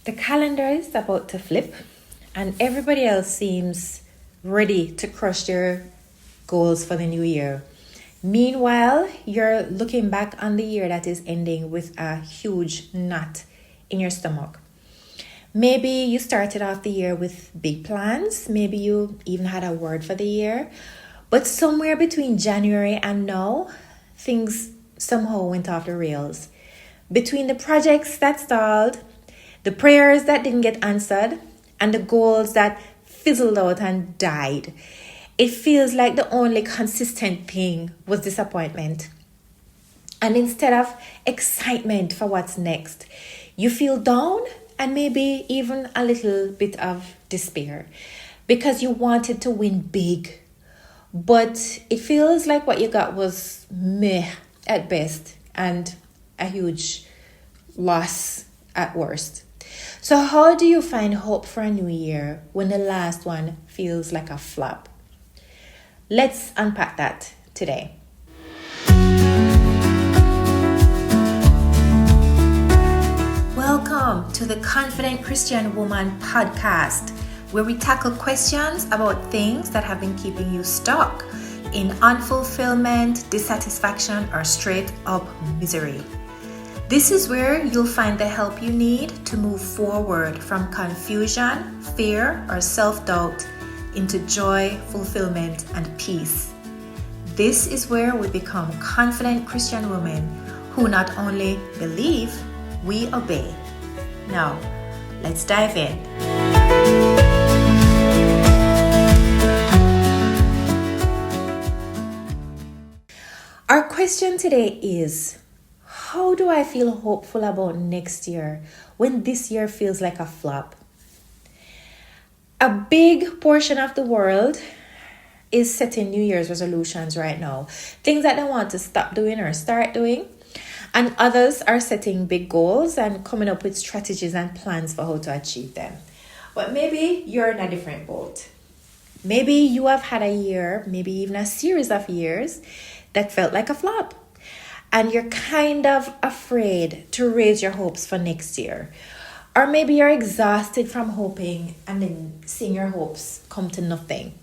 The calendar is about to flip, and everybody else seems ready to crush their goals for the new year. Meanwhile, you're looking back on the year that is ending with a huge knot in your stomach. Maybe you started off the year with big plans. Maybe you even had a word for the year. But somewhere between January and now, things somehow went off the rails. Between the projects that stalled, the prayers that didn't get answered, and the goals that fizzled out and died, it feels like the only consistent thing was disappointment. And instead of excitement for what's next, you feel down and maybe even a little bit of despair because you wanted to win big. But it feels like what you got was meh at best and a huge loss at worst. So how do you find hope for a new year when the last one feels like a flop? Let's unpack that today. Welcome to the Confident Christian Woman podcast, where we tackle questions about things that have been keeping you stuck in unfulfillment, dissatisfaction, or straight up misery. This is where you'll find the help you need to move forward from confusion, fear, or self-doubt into joy, fulfillment, and peace. This is where we become confident Christian women who not only believe, we obey. Now, let's dive in. Our question today is, how do I feel hopeful about next year when this year feels like a flop? A big portion of the world is setting New Year's resolutions right now. Things that they want to stop doing or start doing. And others are setting big goals and coming up with strategies and plans for how to achieve them. But maybe you're in a different boat. Maybe you have had a year, maybe even a series of years that felt like a flop. And you're kind of afraid to raise your hopes for next year. Or maybe you're exhausted from hoping and then seeing your hopes come to nothing.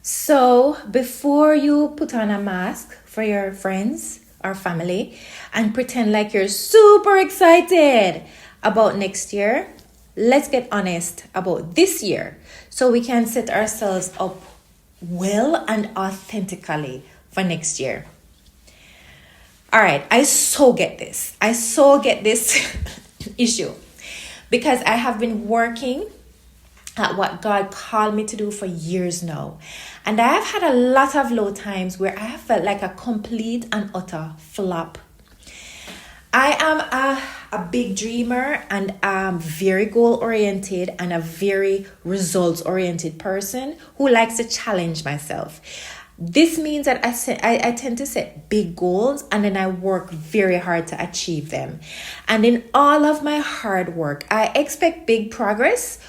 So before you put on a mask for your friends or family and pretend like you're super excited about next year, let's get honest about this year so we can set ourselves up well and authentically for next year. All right, I so get this issue because I have been working at what God called me to do for years now. And I have had a lot of low times where I have felt like a complete and utter flop. I am a big dreamer and I'm very goal-oriented and a very results-oriented person who likes to challenge myself. This means that I tend to set big goals and then I work very hard to achieve them. And in all of my hard work, I expect big progress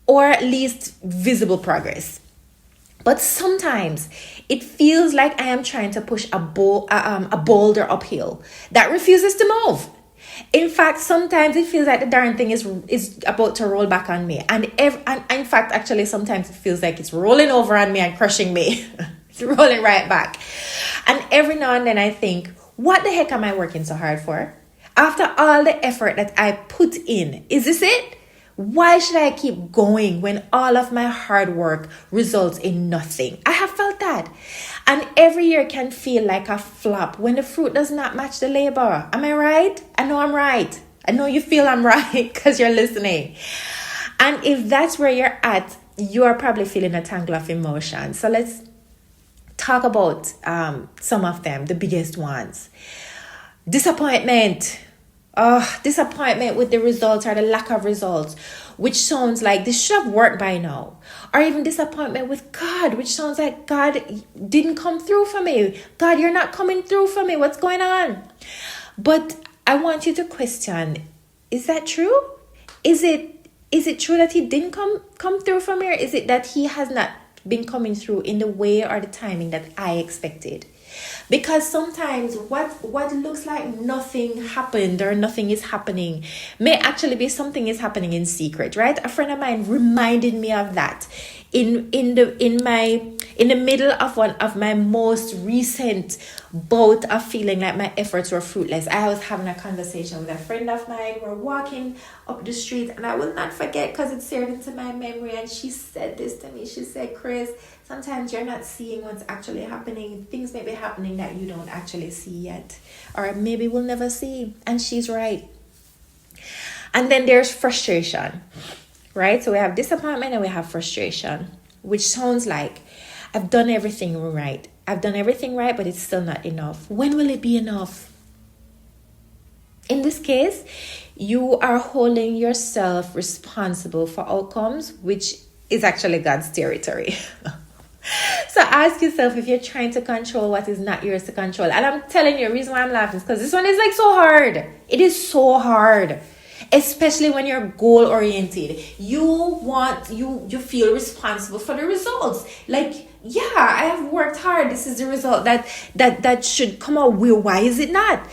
or at least visible progress. But sometimes it feels like I am trying to push a boulder uphill that refuses to move. In fact, sometimes it feels like the darn thing is about to roll back on me. And in fact, actually, sometimes it feels like it's rolling over on me and crushing me. It's rolling right back. And every now and then I think, what the heck am I working so hard for? After all the effort that I put in, is this it? Why should I keep going when all of my hard work results in nothing? I have felt that. And every year can feel like a flop when the fruit does not match the labor. Am I right? I know I'm right. I know you feel I'm right because you're listening. And if that's where you're at, you are probably feeling a tangle of emotions. So let's talk about some of them, the biggest ones. Disappointment. Disappointment with the results or the lack of results, which sounds like this should have worked by now. Or even disappointment with God, which sounds like God didn't come through for me. God, you're not coming through for me. What's going on? But I want you to question, is that true? Is it true that he didn't come through for me? Or is it that he has not been coming through in the way or the timing that I expected? Because sometimes what looks like nothing happened or nothing is happening may actually be something is happening in secret, right? A friend of mine reminded me of that in the middle of one of my most recent bout of feeling like my efforts were fruitless. I was having a conversation with a friend of mine. We're walking up the street, and I will not forget because it's seared into my memory. And she said this to me. She said, Chris, sometimes you're not seeing what's actually happening. Things may be happening that you don't actually see yet, or maybe we'll never see. And she's right. And then there's frustration, right? So we have disappointment and we have frustration, which sounds like I've done everything right. I've done everything right, but it's still not enough. When will it be enough? In this case, you are holding yourself responsible for outcomes, which is actually God's territory. So ask yourself if you're trying to control what is not yours to control. And I'm telling you, the reason why I'm laughing is because this one is like so hard. It is so hard. Especially when you're goal oriented. You feel responsible for the results. Like, yeah, I have worked hard. This is the result that should come out. Why is it not?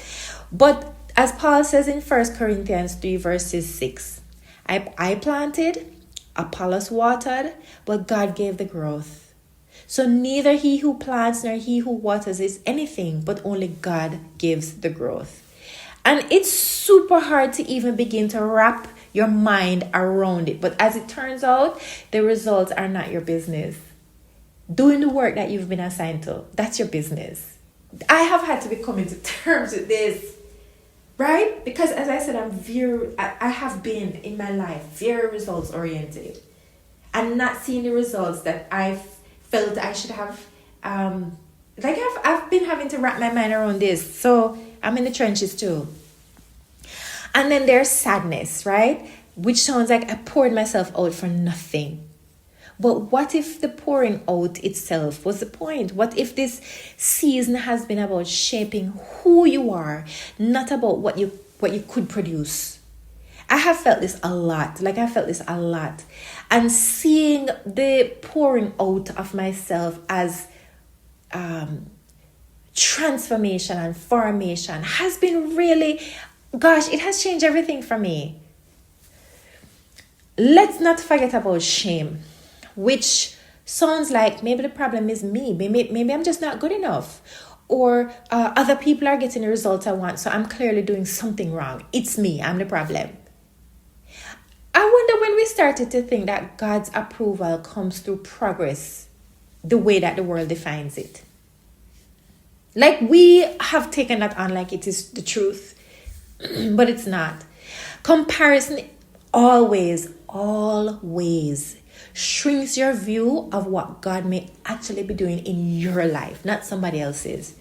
But as Paul says in 1 Corinthians 3 verses 6, I planted, Apollos watered, but God gave the growth. So neither he who plants nor he who waters is anything, but only God gives the growth. And it's super hard to even begin to wrap your mind around it. But as it turns out, the results are not your business. Doing the work that you've been assigned to, that's your business. I have had to be coming to terms with this, right? Because as I said, I have been in my life very results oriented and not seeing the results that I felt I should have. I've been having to wrap my mind around this. So I'm in the trenches too. And then there's sadness, right? Which sounds like I poured myself out for nothing. But what if the pouring out itself was the point? What if this season has been about shaping who you are, not about what you could produce? I have felt this a lot. And seeing the pouring out of myself as transformation and formation has been really, it has changed everything for me. Let's not forget about shame, which sounds like maybe the problem is me. Maybe I'm just not good enough. Or other people are getting the results I want, so I'm clearly doing something wrong. It's me. I'm the problem. I wonder when we started to think that God's approval comes through progress, the way that the world defines it. Like we have taken that on like it is the truth, but it's not. Comparison always shrinks your view of what God may actually be doing in your life, not somebody else's.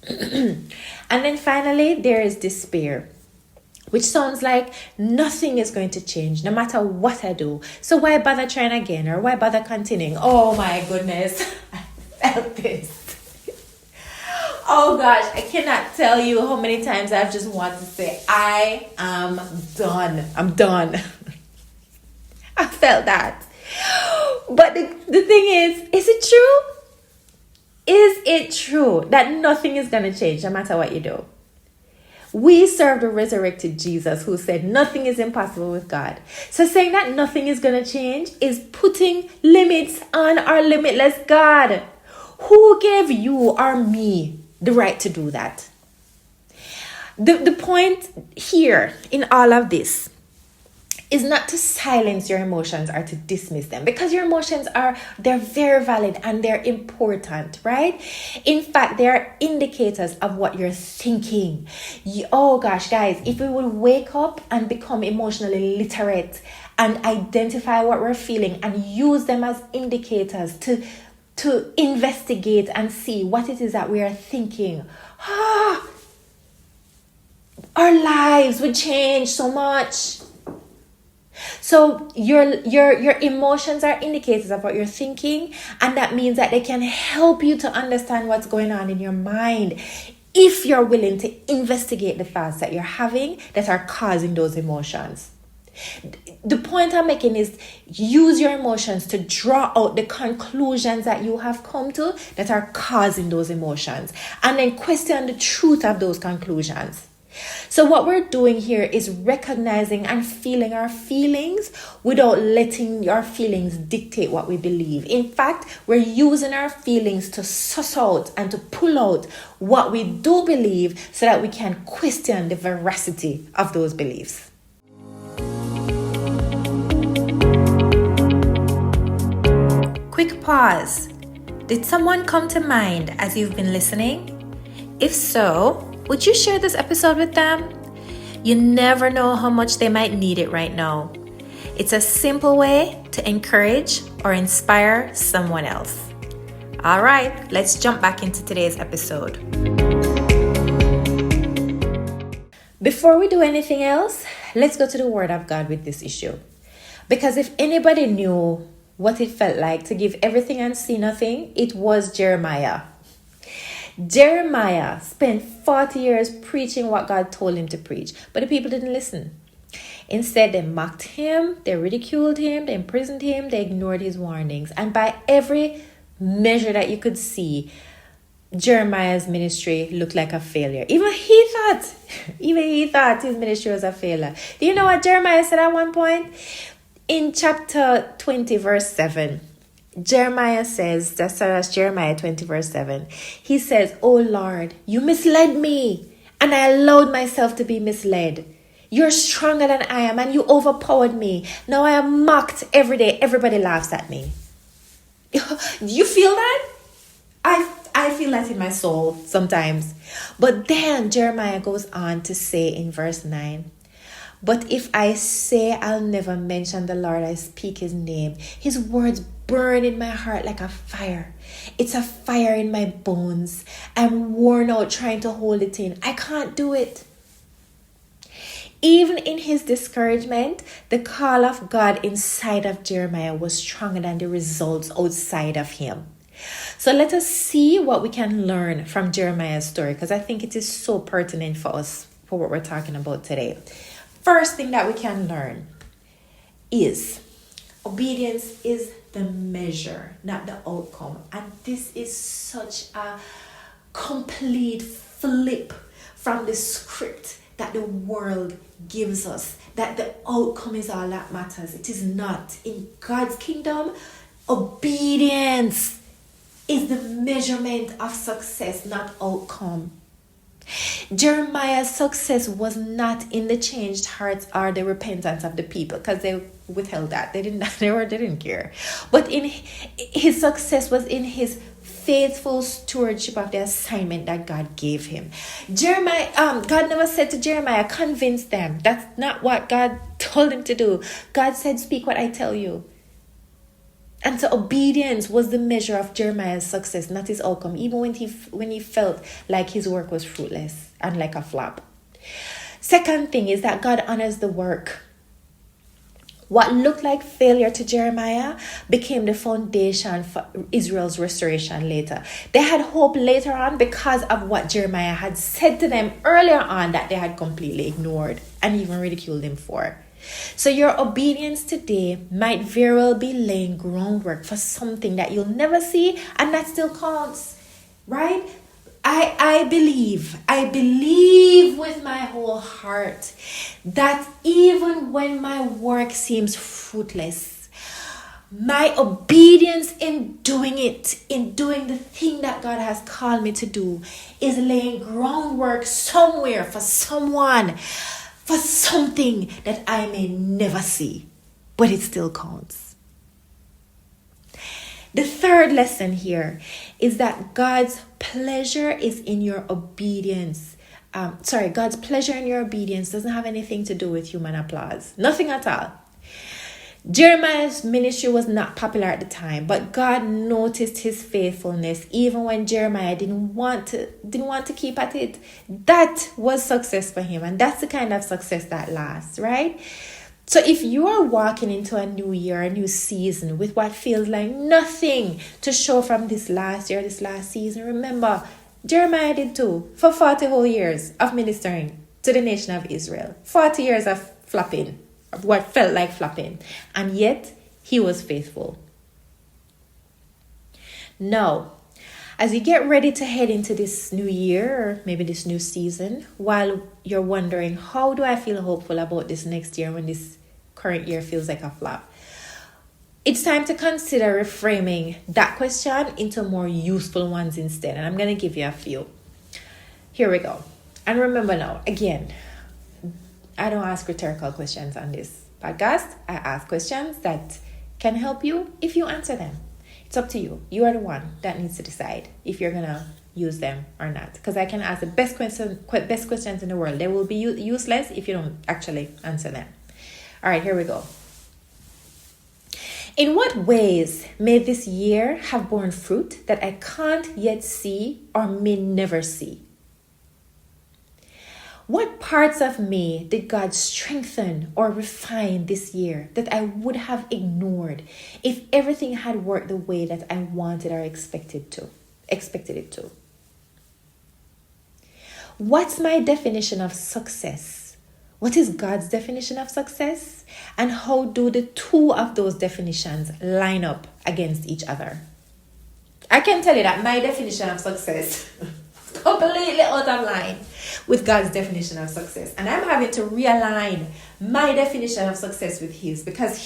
And then finally, there is despair, which sounds like nothing is going to change no matter what I do. So why bother trying again, or why bother continuing? Oh my goodness, I felt this. Oh gosh, I cannot tell you how many times I've just wanted to say, I am done. I'm done. I felt that. But the thing is it true? Is it true that nothing is going to change no matter what you do? We serve the resurrected Jesus who said nothing is impossible with God. So saying that nothing is going to change is putting limits on our limitless God. Who gave you or me the right to do that? The point here in all of this is not to silence your emotions or to dismiss them, because your emotions they're very valid and they're important, right? In fact, they are indicators of what you're thinking. Oh gosh, guys, if we would wake up and become emotionally literate and identify what we're feeling and use them as indicators to investigate and see what it is that we are thinking, our lives would change so much. So your emotions are indicators of what you're thinking, and that means that they can help you to understand what's going on in your mind if you're willing to investigate the thoughts that you're having that are causing those emotions. The point I'm making is use your emotions to draw out the conclusions that you have come to that are causing those emotions, and then question the truth of those conclusions. So what we're doing here is recognizing and feeling our feelings without letting our feelings dictate what we believe. In fact, we're using our feelings to suss out and to pull out what we do believe so that we can question the veracity of those beliefs. Quick pause. Did someone come to mind as you've been listening? If so, would you share this episode with them? You never know how much they might need it right now. It's a simple way to encourage or inspire someone else. All right, let's jump back into today's episode. Before we do anything else, let's go to the Word of God with this issue. Because if anybody knew what it felt like to give everything and see nothing, it was Jeremiah. Jeremiah spent 40 years preaching what God told him to preach, but the people didn't listen. Instead, they mocked him, they ridiculed him, they imprisoned him, they ignored his warnings. And by every measure that you could see, Jeremiah's ministry looked like a failure. Even he thought his ministry was a failure. Do you know what Jeremiah said at one point? In chapter 20, verse 7, Jeremiah says, that's Jeremiah 20, verse 7. He says, "Oh Lord, you misled me, and I allowed myself to be misled. You're stronger than I am, and you overpowered me. Now I am mocked every day. Everybody laughs at me." You feel that? I feel that in my soul sometimes. But then Jeremiah goes on to say in verse 9, "But if I say I'll never mention the Lord, I speak his name, his words burn in my heart like a fire. It's a fire in my bones. I'm worn out trying to hold it in. I can't do it." Even in his discouragement, the call of God inside of Jeremiah was stronger than the results outside of him. So let us see what we can learn from Jeremiah's story, because I think it is so pertinent for us, for what we're talking about today. First thing that we can learn is obedience is the measure, not the outcome. And this is such a complete flip from the script that the world gives us, that the outcome is all that matters. It is not. In God's kingdom, obedience is the measurement of success, not outcome. Jeremiah's success was not in the changed hearts or the repentance of the people, because they withheld that. They didn't care. But in his success was in his faithful stewardship of the assignment that God gave him. God never said to Jeremiah, "Convince them." That's not what God told him to do. God said, "Speak what I tell you." And so obedience was the measure of Jeremiah's success, not his outcome, even when he felt like his work was fruitless and like a flop. Second thing is that God honors the work. What looked like failure to Jeremiah became the foundation for Israel's restoration later. They had hope later on because of what Jeremiah had said to them earlier on that they had completely ignored and even ridiculed him for. So your obedience today might very well be laying groundwork for something that you'll never see, and that still counts, right? I believe with my whole heart that even when my work seems fruitless, my obedience in doing the thing that God has called me to do, is laying groundwork somewhere for someone, for something that I may never see, but it still counts. The third lesson here is that God's pleasure is in your obedience. God's pleasure in your obedience doesn't have anything to do with human applause. Nothing at all. Jeremiah's ministry was not popular at the time, but God noticed his faithfulness even when Jeremiah didn't want to keep at it. That was success for him, and that's the kind of success that lasts, right? So if you are walking into a new year, a new season with what feels like nothing to show from this last year, this last season, remember, Jeremiah did too, for 40 whole years of ministering to the nation of Israel. 40 years of flopping. what felt like flopping. And yet, he was faithful. Now, as you get ready to head into this new year, or maybe this new season, while you're wondering, how do I feel hopeful about this next year when this current year feels like a flop? It's time to consider reframing that question into more useful ones instead. And I'm going to give you a few. Here we go. And remember now, again, I don't ask rhetorical questions on this podcast. I ask questions that can help you if you answer them. It's up to you. You are the one that needs to decide if you're going to use them or not. Because I can ask the best questions in the world. They will be useless if you don't actually answer them. All right, here we go. In what ways may this year have borne fruit that I can't yet see or may never see? What parts of me did God strengthen or refine this year that I would have ignored if everything had worked the way that I wanted or expected it to? What's my definition of success? What is God's definition of success? And how do the two of those definitions line up against each other? I can tell you that my definition of success is completely out of line with God's definition of success. And I'm having to realign my definition of success with his, because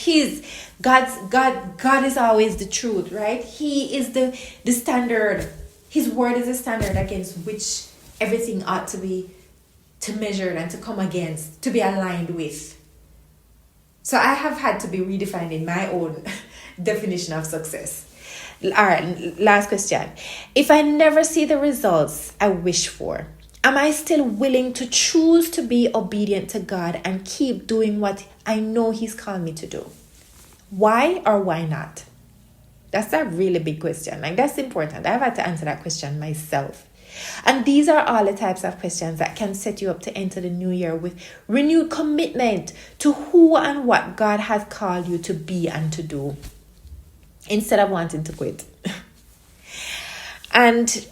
God is always the truth, right? He is the standard. His word is the standard against which everything ought to be measured and to come against, to be aligned with. So I have had to be redefined in my own definition of success. All right, last question. If I never see the results I wish for, am I still willing to choose to be obedient to God and keep doing what I know he's called me to do? Why or why not? That's a really big question. Like, that's important. I've had to answer that question myself. And these are all the types of questions that can set you up to enter the new year with renewed commitment to who and what God has called you to be and to do, instead of wanting to quit. And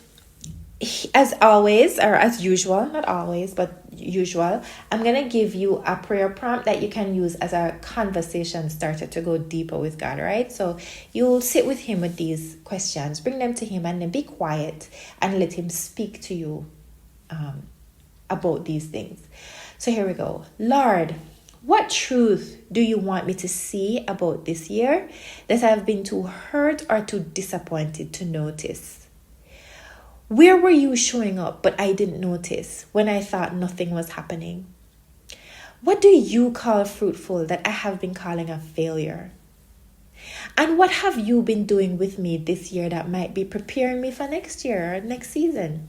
as always, or as usual, not always, but usual, I'm going to give you a prayer prompt that you can use as a conversation starter to go deeper with God, right? So you'll sit with him with these questions, bring them to him, and then be quiet and let him speak to you about these things. So here we go. Lord, what truth do you want me to see about this year that I've been too hurt or too disappointed to notice? Where were you showing up but I didn't notice when I thought nothing was happening? What do you call fruitful that I have been calling a failure? And what have you been doing with me this year that might be preparing me for next year or next season?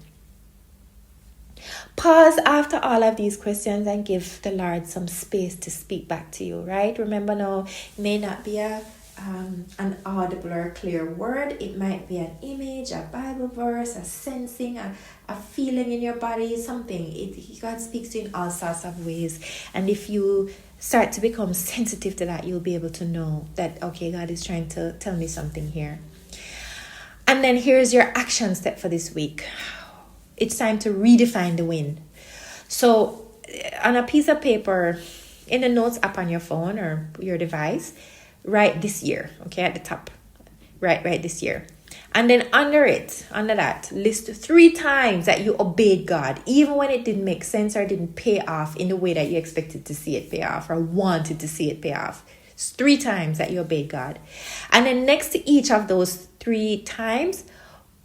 Pause after all of these questions and give the Lord some space to speak back to you, right? Remember now, it may not be an audible or clear word. It might be an image, a Bible verse, a sensing, a feeling in your body, something. God speaks to you in all sorts of ways. And if you start to become sensitive to that, you'll be able to know that, okay, God is trying to tell me something here. And then here's your action step for this week. It's time to redefine the win. So on a piece of paper, in the notes app on your phone or your device, write this year, okay, at the top. Write this year. And then under that, list 3 times that you obeyed God, even when it didn't make sense or didn't pay off in the way that you expected to see it pay off or wanted to see it pay off. It's 3 times that you obeyed God. And then next to each of those 3 times,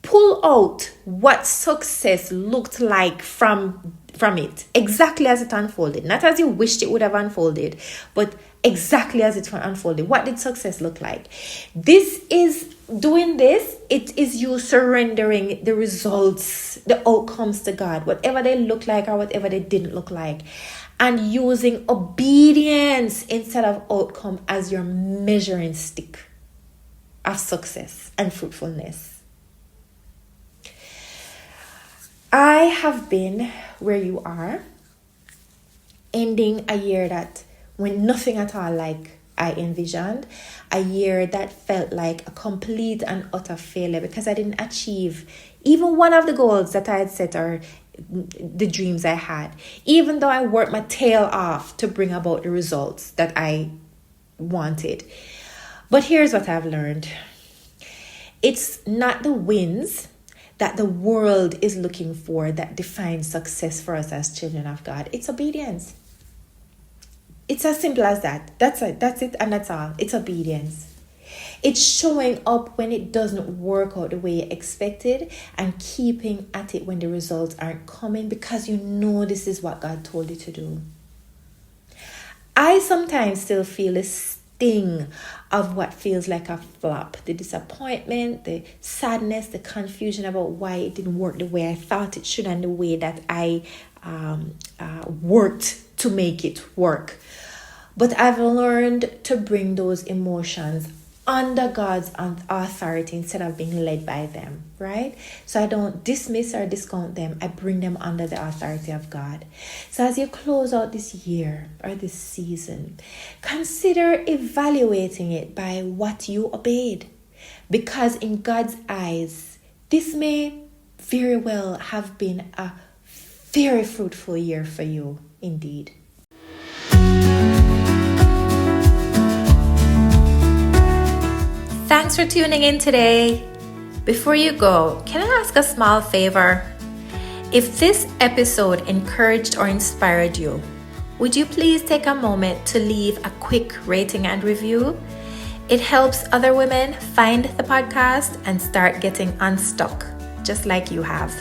pull out what success looked like from it, exactly as it unfolded. Not as you wished it would have unfolded, but exactly as it unfolded. What did success look like? It is you surrendering the results, the outcomes to God, whatever they look like or whatever they didn't look like, and using obedience instead of outcome as your measuring stick of success and fruitfulness. I have been where you are, ending a year that went nothing at all like I envisioned, a year that felt like a complete and utter failure because I didn't achieve even one of the goals that I had set or the dreams I had, even though I worked my tail off to bring about the results that I wanted. But here's what I've learned. It's not the wins that the world is looking for that defines success for us as children of God. It's obedience. It's as simple as that. That's it, and that's all. It's obedience. It's showing up when it doesn't work out the way you expected and keeping at it when the results aren't coming, because you know this is what God told you to do. I sometimes still feel a sting of what feels like a flop. The disappointment, the sadness, the confusion about why it didn't work the way I thought it should and the way that I worked to make it work. But I've learned to bring those emotions under God's authority instead of being led by them, right? So I don't dismiss or discount them. I bring them under the authority of God. So as you close out this year or this season, consider evaluating it by what you obeyed. Because in God's eyes, this may very well have been a very fruitful year for you indeed. Thanks for tuning in today. Before you go, can I ask a small favor? If this episode encouraged or inspired you, would you please take a moment to leave a quick rating and review? It helps other women find the podcast and start getting unstuck, just like you have.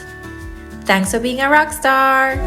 Thanks for being a rock star.